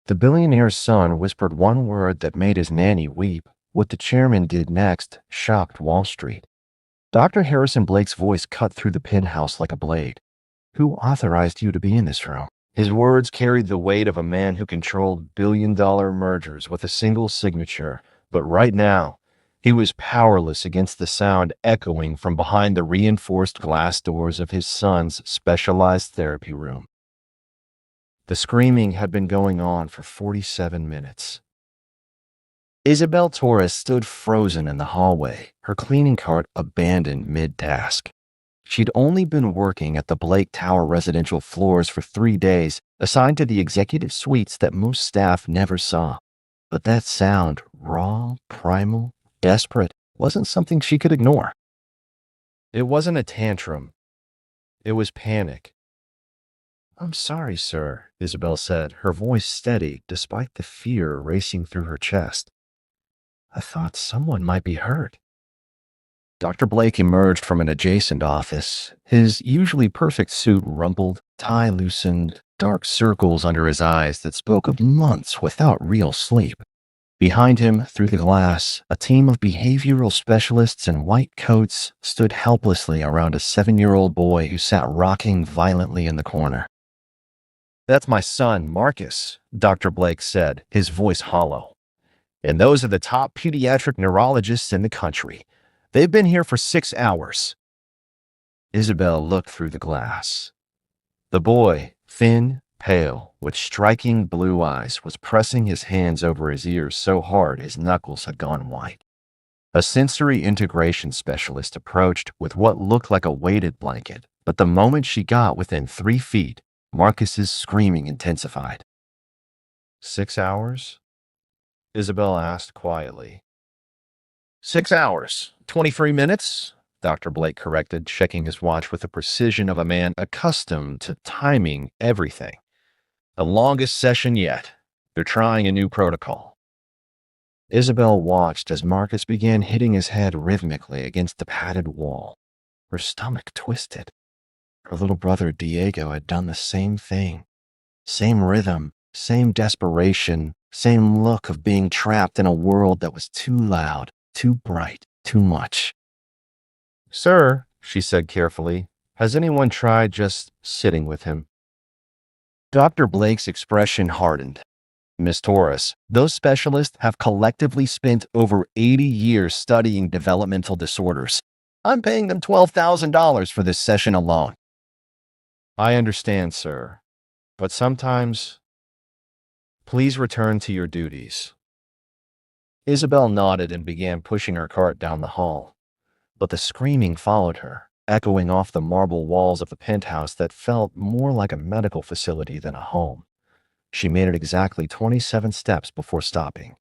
The billionaire's son whispered one word that made his nanny weep. What the chairman did next shocked Wall Street. Dr. Harrison Blake's voice cut through the penthouse like a blade. Who authorized you to be in this room? His words carried the weight of a man who controlled billion-dollar mergers with a single signature. But right now, he was powerless against the sound echoing from behind the reinforced glass doors of his son's specialized therapy room. The screaming had been going on for 47 minutes. Isabel Torres stood frozen in the hallway, her cleaning cart abandoned mid-task. She'd only been working at the Blake Tower residential floors for 3 days, assigned to the executive suites that most staff never saw. But that sound, raw, primal, desperate, wasn't something she could ignore. It wasn't a tantrum. It was panic. "I'm sorry, sir," Isabel said, her voice steady despite the fear racing through her chest. "I thought someone might be hurt." Dr. Blake emerged from an adjacent office, his usually perfect suit rumpled, tie loosened, dark circles under his eyes that spoke of months without real sleep. Behind him, through the glass, a team of behavioral specialists in white coats stood helplessly around a 7-year-old boy who sat rocking violently in the corner. "That's my son, Marcus," Dr. Blake said, his voice hollow. "And those are the top pediatric neurologists in the country. They've been here for 6 hours." Isabel looked through the glass. The boy, thin, pale, with striking blue eyes, was pressing his hands over his ears so hard his knuckles had gone white. A sensory integration specialist approached with what looked like a weighted blanket, but the moment she got within 3 feet, Marcus's screaming intensified. 6 hours? Isabel asked quietly. 6 hours, 23 minutes, Dr. Blake corrected, checking his watch with the precision of a man accustomed to timing everything. "The longest session yet. They're trying a new protocol." Isabel watched as Marcus began hitting his head rhythmically against the padded wall. Her stomach twisted. Her little brother Diego had done the same thing. Same rhythm, same desperation, same look of being trapped in a world that was too loud, too bright, too much. "Sir," she said carefully, "has anyone tried just sitting with him?" Dr. Blake's expression hardened. "Miss Torres, those specialists have collectively spent over 80 years studying developmental disorders. I'm paying them $12,000 for this session alone." "I understand, sir, but sometimes, please return to your duties." Isabel nodded and began pushing her cart down the hall. But the screaming followed her, echoing off the marble walls of the penthouse that felt more like a medical facility than a home. She made it exactly 27 steps before stopping.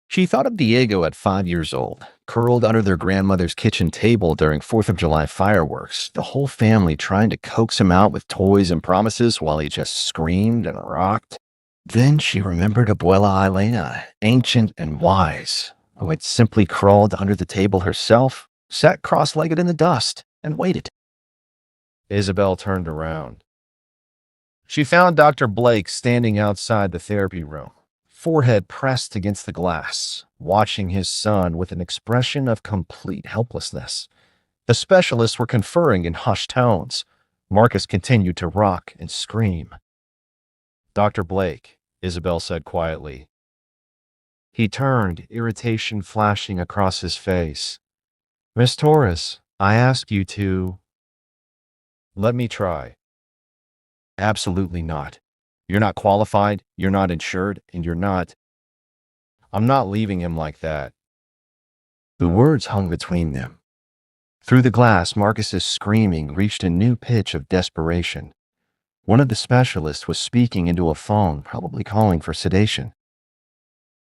She thought of Diego at 5 years old, curled under their grandmother's kitchen table during 4th of July fireworks, the whole family trying to coax him out with toys and promises while he just screamed and rocked. Then she remembered Abuela Elena, ancient and wise, who had simply crawled under the table herself, sat cross-legged in the dust, and waited. Isabel turned around. She found Dr. Blake standing outside the therapy room, forehead pressed against the glass, watching his son with an expression of complete helplessness. The specialists were conferring in hushed tones. Marcus continued to rock and scream. "Dr. Blake," Isabel said quietly. He turned, irritation flashing across his face. "Miss Torres, I asked you to—" "Let me try." "Absolutely not. You're not qualified, you're not insured, and you're not—" "I'm not leaving him like that." The words hung between them. Through the glass, Marcus's screaming reached a new pitch of desperation. One of the specialists was speaking into a phone, probably calling for sedation.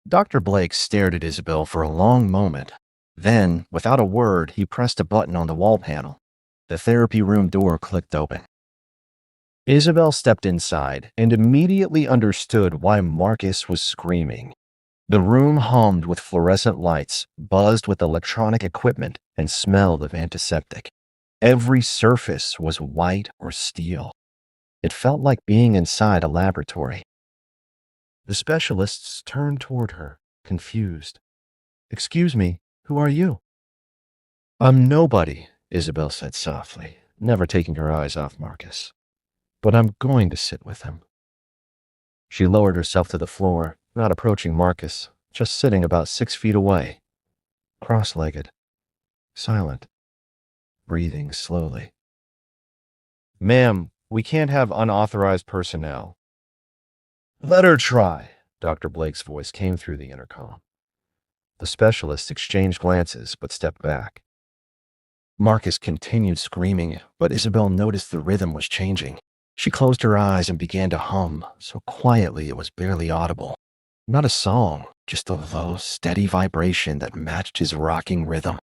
Dr. Blake stared at Isabel for a long moment. Then, without a word, he pressed a button on the wall panel. The therapy room door clicked open. Isabel stepped inside and immediately understood why Marcus was screaming. The room hummed with fluorescent lights, buzzed with electronic equipment, and smelled of antiseptic. Every surface was white or steel. It felt like being inside a laboratory. The specialists turned toward her, confused. "Excuse me, who are you?" "I'm nobody," Isabel said softly, never taking her eyes off Marcus. "But I'm going to sit with him." She lowered herself to the floor, not approaching Marcus, just sitting about 6 feet away, cross-legged, silent, breathing slowly. "Ma'am, we can't have unauthorized personnel." "Let her try," Dr. Blake's voice came through the intercom. The specialists exchanged glances but stepped back. Marcus continued screaming, but Isabel noticed the rhythm was changing. She closed her eyes and began to hum, so quietly it was barely audible. Not a song, just a low, steady vibration that matched his rocking rhythm.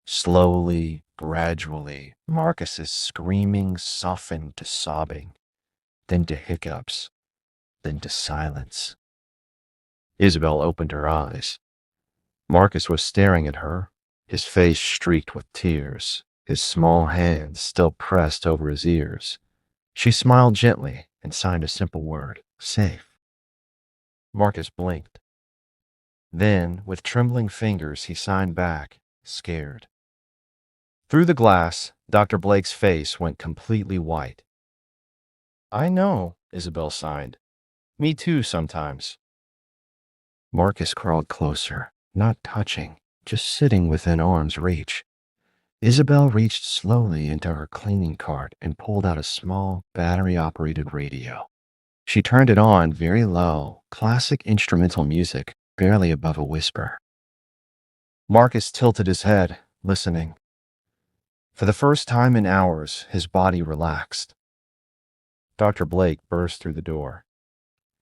Slowly, gradually, Marcus's screaming softened to sobbing, then to hiccups, then to silence. Isabel opened her eyes. Marcus was staring at her, his face streaked with tears, his small hands still pressed over his ears. She smiled gently and signed a simple word, "Safe." Marcus blinked. Then, with trembling fingers, he signed back, scared. Through the glass, Dr. Blake's face went completely white. "I know," Isabel sighed. "Me too, sometimes." Marcus crawled closer, not touching, just sitting within arm's reach. Isabel reached slowly into her cleaning cart and pulled out a small, battery-operated radio. She turned it on very low, classic instrumental music, barely above a whisper. Marcus tilted his head, listening. For the first time in hours, his body relaxed. Dr. Blake burst through the door.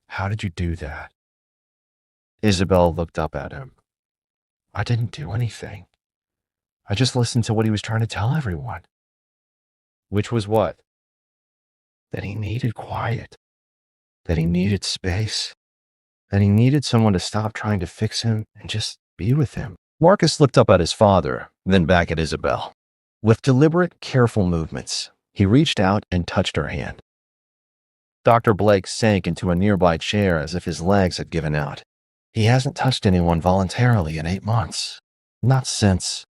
"How did you do that?" Isabel looked up at him. "I didn't do anything. I just listened to what he was trying to tell everyone." "Which was what?" "That he needed quiet. That he needed space. That he needed someone to stop trying to fix him and just be with him." Marcus looked up at his father, then back at Isabel. With deliberate, careful movements, he reached out and touched her hand. Dr. Blake sank into a nearby chair as if his legs had given out. "He hasn't touched anyone voluntarily in 8 months. Not since."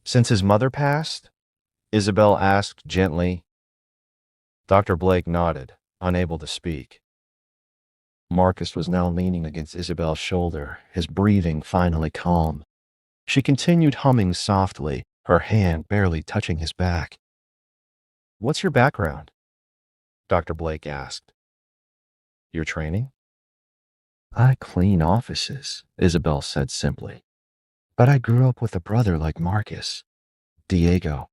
"Since his mother passed?" Isabel asked gently. Dr. Blake nodded, unable to speak. Marcus was now leaning against Isabel's shoulder, his breathing finally calm. She continued humming softly, her hand barely touching his back. "What's your background?" Dr. Blake asked. "Your training?" "I clean offices," Isabel said simply. "But I grew up with a brother like Marcus, Diego.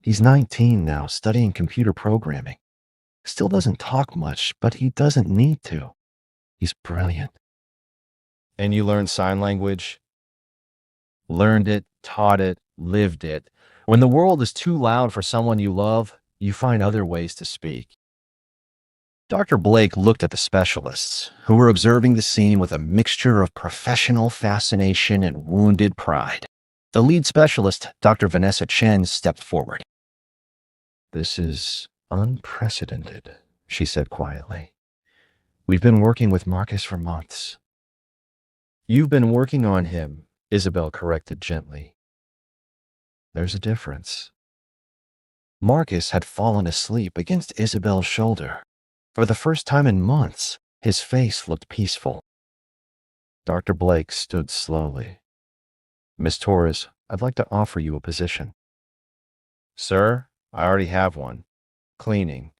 He's 19 now, studying computer programming. Still doesn't talk much, but he doesn't need to. He's brilliant." "And you learned sign language?" "Learned it, taught it, lived it. When the world is too loud for someone you love, you find other ways to speak." Dr. Blake looked at the specialists, who were observing the scene with a mixture of professional fascination and wounded pride. The lead specialist, Dr. Vanessa Chen, stepped forward. "This is unprecedented," she said quietly. "We've been working with Marcus for months." "You've been working on him," Isabel corrected gently. "There's a difference." Marcus had fallen asleep against Isabel's shoulder. For the first time in months, his face looked peaceful. Dr. Blake stood slowly. "Miss Torres, I'd like to offer you a position." "Sir, I already have one. Cleaning."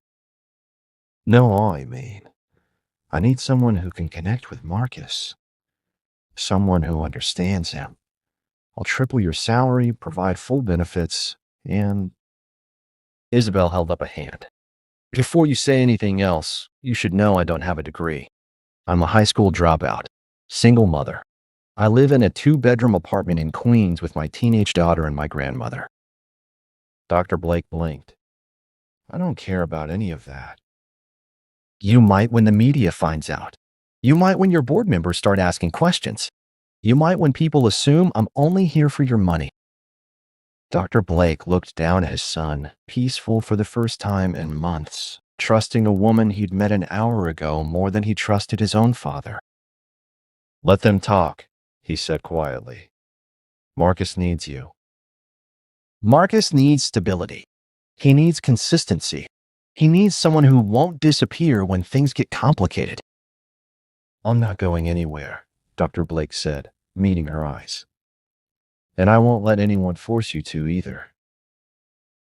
"No, I mean, I need someone who can connect with Marcus. Someone who understands him. I'll triple your salary, provide full benefits, and..." Isabel held up a hand. "Before you say anything else, you should know I don't have a degree. I'm a high school dropout, single mother. I live in a 2-bedroom apartment in Queens with my teenage daughter and my grandmother." Dr. Blake blinked. "I don't care about any of that." "You might when the media finds out. You might when your board members start asking questions. You might when people assume I'm only here for your money." Dr. Blake looked down at his son, peaceful for the first time in months, trusting a woman he'd met an hour ago more than he trusted his own father. "Let them talk," he said quietly. "Marcus needs you." Marcus needs stability. He needs consistency. He needs someone who won't disappear when things get complicated. "I'm not going anywhere," Dr. Blake said, meeting her eyes. "And I won't let anyone force you to either."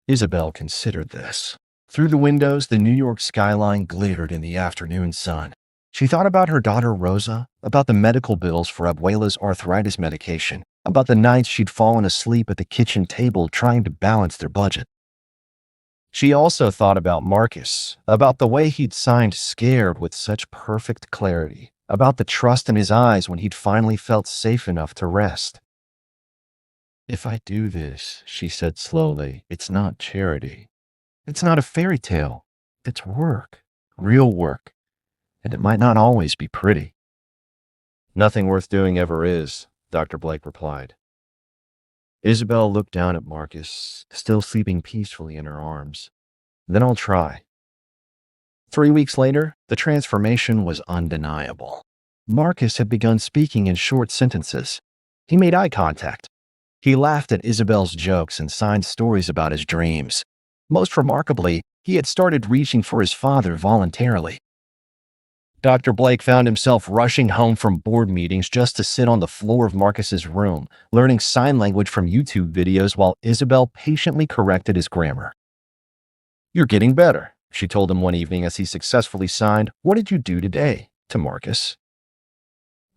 Isabel considered this. Through the windows, the New York skyline glittered in the afternoon sun. She thought about her daughter Rosa, about the medical bills for Abuela's arthritis medication, about the nights she'd fallen asleep at the kitchen table trying to balance their budget. She also thought about Marcus, about the way he'd signed scared with such perfect clarity, about the trust in his eyes when he'd finally felt safe enough to rest. "If I do this," she said slowly, "it's not charity. It's not a fairy tale. It's work, real work, and it might not always be pretty." "Nothing worth doing ever is," Dr. Blake replied. Isabel looked down at Marcus, still sleeping peacefully in her arms. "Then I'll try." 3 weeks later, the transformation was undeniable. Marcus had begun speaking in short sentences. He made eye contact. He laughed at Isabel's jokes and signed stories about his dreams. Most remarkably, he had started reaching for his father voluntarily. Dr. Blake found himself rushing home from board meetings just to sit on the floor of Marcus's room, learning sign language from YouTube videos while Isabel patiently corrected his grammar. "You're getting better," she told him one evening as he successfully signed, "What did you do today?" to Marcus.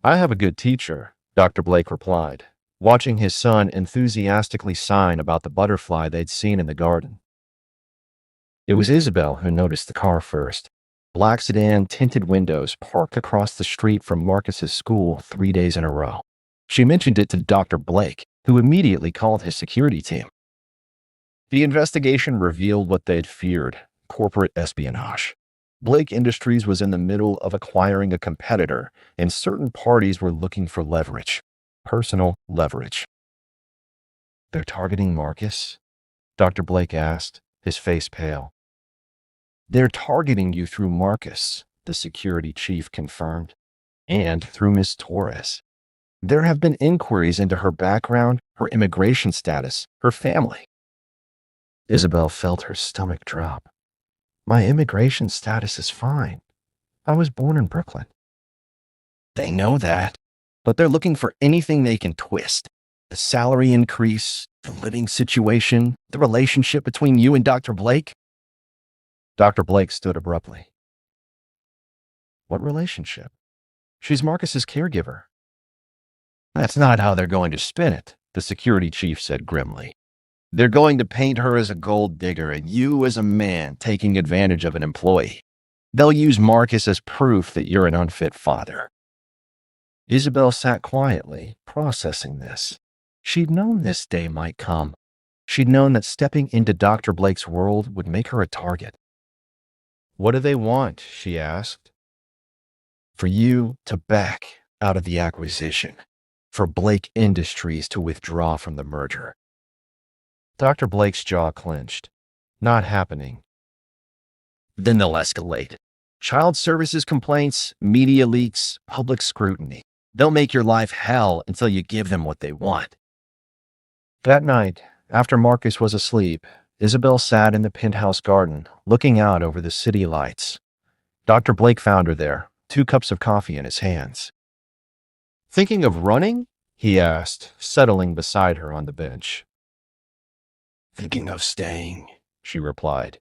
"I have a good teacher," Dr. Blake replied, watching his son enthusiastically sign about the butterfly they'd seen in the garden. It was Isabel who noticed the car first. Black sedan, tinted windows, parked across the street from Marcus's school 3 days in a row. She mentioned it to Dr. Blake, who immediately called his security team. The investigation revealed what they'd feared: corporate espionage. Blake Industries was in the middle of acquiring a competitor, and certain parties were looking for leverage. Personal leverage. "They're targeting Marcus?" Dr. Blake asked, his face pale. "They're targeting you through Marcus," the security chief confirmed, "and through Miss Torres. There have been inquiries into her background, her immigration status, her family." Isabel felt her stomach drop. "My immigration status is fine. I was born in Brooklyn." "They know that, but they're looking for anything they can twist. The salary increase, the living situation, the relationship between you and Dr. Blake." Dr. Blake stood abruptly. "What relationship? She's Marcus's caregiver." "That's not how they're going to spin it," the security chief said grimly. "They're going to paint her as a gold digger and you as a man taking advantage of an employee. They'll use Marcus as proof that you're an unfit father." Isabel sat quietly, processing this. She'd known this day might come. She'd known that stepping into Dr. Blake's world would make her a target. "What do they want?" she asked. "For you to back out of the acquisition. For Blake Industries to withdraw from the merger." Dr. Blake's jaw clenched. "Not happening." "Then they'll escalate. Child services complaints, media leaks, public scrutiny. They'll make your life hell until you give them what they want." That night, after Marcus was asleep, Isabel sat in the penthouse garden, looking out over the city lights. Dr. Blake found her there, 2 cups of coffee in his hands. "Thinking of running?" he asked, settling beside her on the bench. "Thinking of staying," she replied,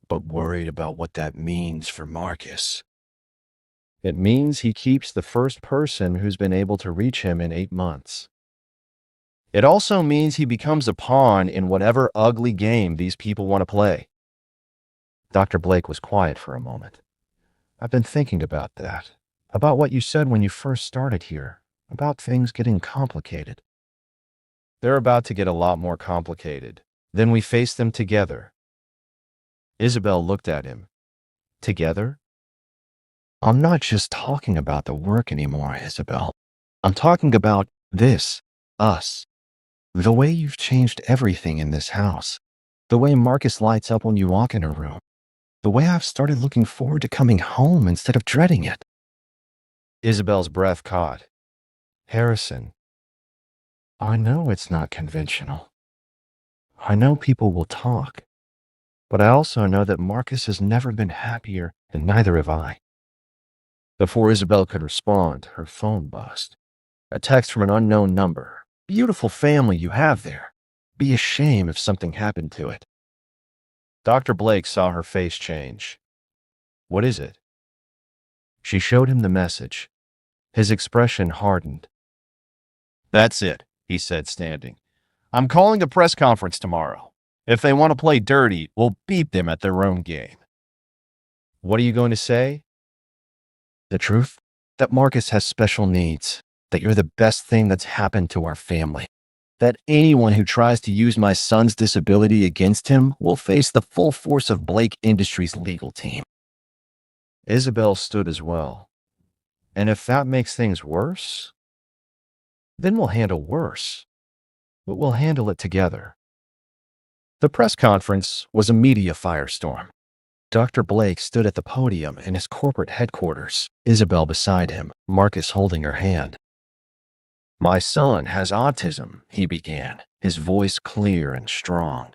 "but worried about what that means for Marcus." "It means he keeps the first person who's been able to reach him in 8 months. It also means he becomes a pawn in whatever ugly game these people want to play." Dr. Blake was quiet for a moment. "I've been thinking about that, about what you said when you first started here, about things getting complicated." "They're about to get a lot more complicated. Then we face them together." Isabel looked at him. "Together?" "I'm not just talking about the work anymore, Isabel. I'm talking about this, us. The way you've changed everything in this house. The way Marcus lights up when you walk in her room. The way I've started looking forward to coming home instead of dreading it. Isabel's breath caught. Harrison, I know it's not conventional. I know people will talk, but I also know that Marcus has never been happier, and neither have I. Before Isabel could respond, her phone buzzed. A text from an unknown number. Beautiful family you have there. Be a shame if something happened to it. Dr. Blake saw her face change. What is it? She showed him the message. His expression hardened. That's it, he said, standing. I'm calling a press conference tomorrow. If they want to play dirty, we'll beat them at their own game. What are you going to say? The truth? That Marcus has special needs. That you're the best thing that's happened to our family. That anyone who tries to use my son's disability against him will face the full force of Blake Industries' legal team. Isabel stood as well. And if that makes things worse, then we'll handle worse. But we'll handle it together. The press conference was a media firestorm. Dr. Blake stood at the podium in his corporate headquarters, Isabel beside him, Marcus holding her hand. My son has autism, he began, his voice clear and strong.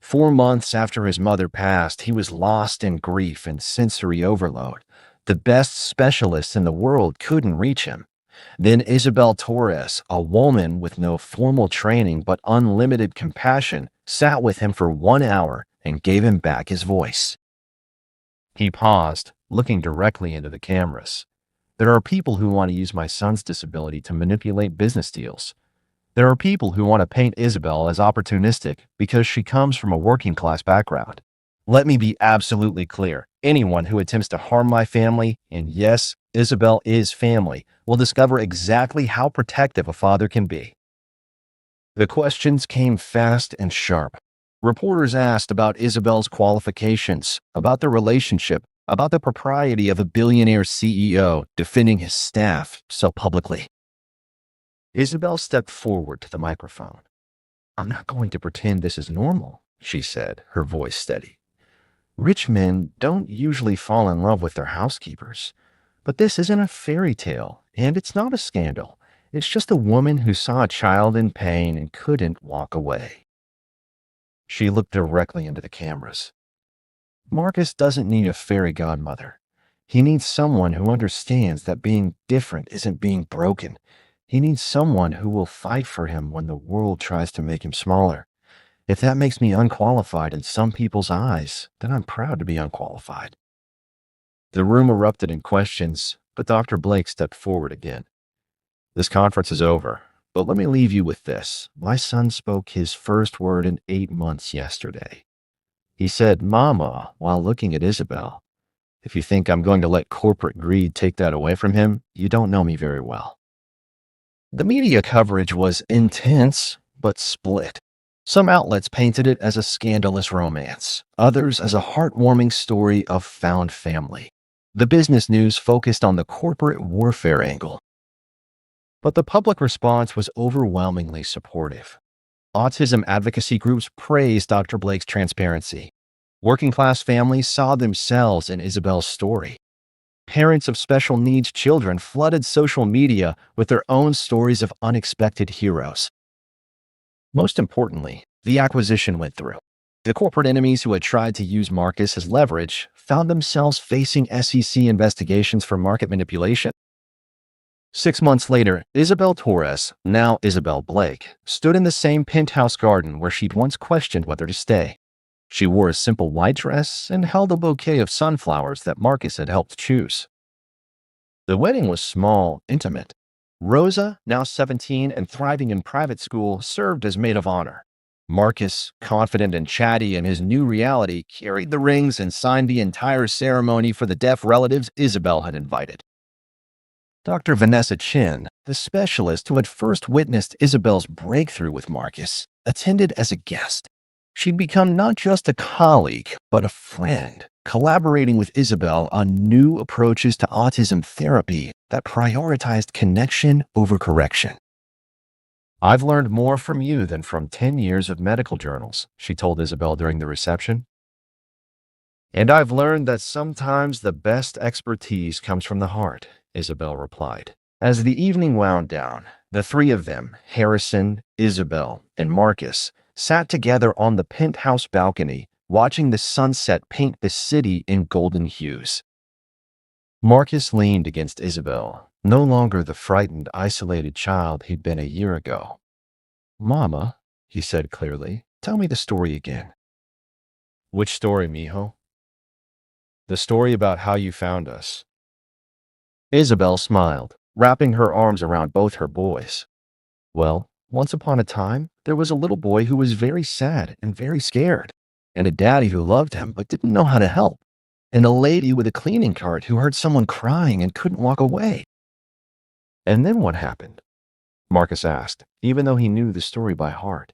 4 months after his mother passed, he was lost in grief and sensory overload. The best specialists in the world couldn't reach him. Then Isabel Torres, a woman with no formal training but unlimited compassion, sat with him for 1 hour and gave him back his voice. He paused, looking directly into the cameras. There are people who want to use my son's disability to manipulate business deals. There are people who want to paint Isabel as opportunistic because she comes from a working-class background. Let me be absolutely clear. Anyone who attempts to harm my family, and yes, Isabel is family, will discover exactly how protective a father can be. The questions came fast and sharp. Reporters asked about Isabel's qualifications, about their relationship, about the propriety of a billionaire CEO defending his staff so publicly. Isabel stepped forward to the microphone. I'm not going to pretend this is normal, she said, her voice steady. Rich men don't usually fall in love with their housekeepers. But this isn't a fairy tale, and it's not a scandal. It's just a woman who saw a child in pain and couldn't walk away. She looked directly into the cameras. Marcus doesn't need a fairy godmother. He needs someone who understands that being different isn't being broken. He needs someone who will fight for him when the world tries to make him smaller. If that makes me unqualified in some people's eyes, then I'm proud to be unqualified. The room erupted in questions, but Dr. Blake stepped forward again. This conference is over, but let me leave you with this. My son spoke his first word in 8 months yesterday. He said, Mama, while looking at Isabel. If you think I'm going to let corporate greed take that away from him, you don't know me very well. The media coverage was intense, but split. Some outlets painted it as a scandalous romance, others as a heartwarming story of found family. The business news focused on the corporate warfare angle. But the public response was overwhelmingly supportive. Autism advocacy groups praised Dr. Blake's transparency. Working-class families saw themselves in Isabel's story. Parents of special needs children flooded social media with their own stories of unexpected heroes. Most importantly, the acquisition went through. The corporate enemies who had tried to use Marcus as leverage found themselves facing SEC investigations for market manipulation. 6 months later, Isabel Torres, now Isabel Blake, stood in the same penthouse garden where she'd once questioned whether to stay. She wore a simple white dress and held a bouquet of sunflowers that Marcus had helped choose. The wedding was small, intimate. Rosa, now 17 and thriving in private school, served as maid of honor. Marcus, confident and chatty in his new reality, carried the rings and signed the entire ceremony for the deaf relatives Isabel had invited. Dr. Vanessa Chin, the specialist who had first witnessed Isabel's breakthrough with Marcus, attended as a guest. She'd become not just a colleague, but a friend, collaborating with Isabel on new approaches to autism therapy that prioritized connection over correction. I've learned more from you than from 10 years of medical journals, she told Isabel during the reception. And I've learned that sometimes the best expertise comes from the heart, Isabel replied. As the evening wound down, the three of them, Harrison, Isabel, and Marcus, sat together on the penthouse balcony, watching the sunset paint the city in golden hues. Marcus leaned against Isabel, no longer the frightened, isolated child he'd been a year ago. Mama, he said clearly, tell me the story again. Which story, mijo? The story about how you found us. Isabel smiled, wrapping her arms around both her boys. Well, once upon a time, there was a little boy who was very sad and very scared, and a daddy who loved him but didn't know how to help, and a lady with a cleaning cart who heard someone crying and couldn't walk away. And then what happened? Marcus asked, even though he knew the story by heart.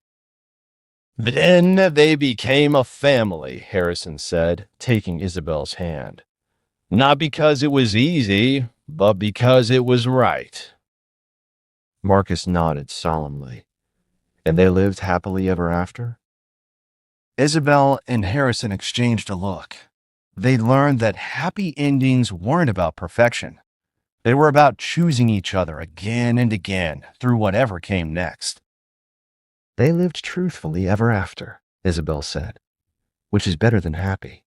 Then they became a family, Harrison said, taking Isabel's hand. Not because it was easy, but because it was right. Marcus nodded solemnly. And they lived happily ever after? Isabel and Harrison exchanged a look. They learned that happy endings weren't about perfection. They were about choosing each other again and again through whatever came next. They lived truthfully ever after, Isabel said, which is better than happy,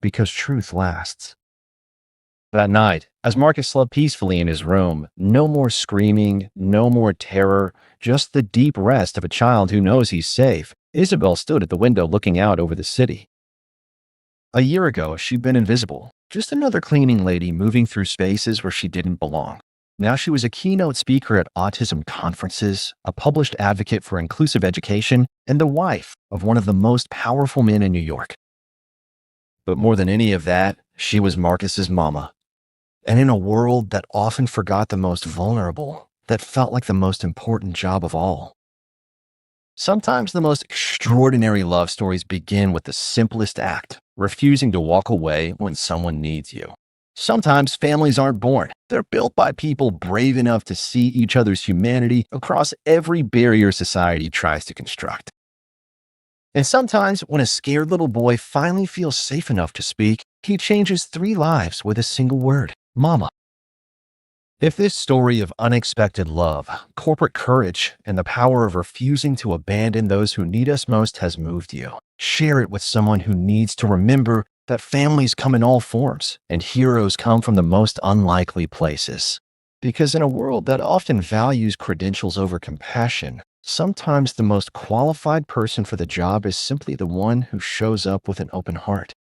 because truth lasts. That night, as Marcus slept peacefully in his room, no more screaming, no more terror, just the deep rest of a child who knows he's safe, Isabel stood at the window looking out over the city. A year ago, she'd been invisible, just another cleaning lady moving through spaces where she didn't belong. Now she was a keynote speaker at autism conferences, a published advocate for inclusive education, and the wife of one of the most powerful men in New York. But more than any of that, she was Marcus's mama. And in a world that often forgot the most vulnerable, that felt like the most important job of all. Sometimes the most extraordinary love stories begin with the simplest act, refusing to walk away when someone needs you. Sometimes families aren't born. They're built by people brave enough to see each other's humanity across every barrier society tries to construct. And sometimes when a scared little boy finally feels safe enough to speak, he changes 3 lives with a single word, Mama. If this story of unexpected love, corporate courage, and the power of refusing to abandon those who need us most has moved you, share it with someone who needs to remember that families come in all forms and heroes come from the most unlikely places. Because in a world that often values credentials over compassion, sometimes the most qualified person for the job is simply the one who shows up with an open heart.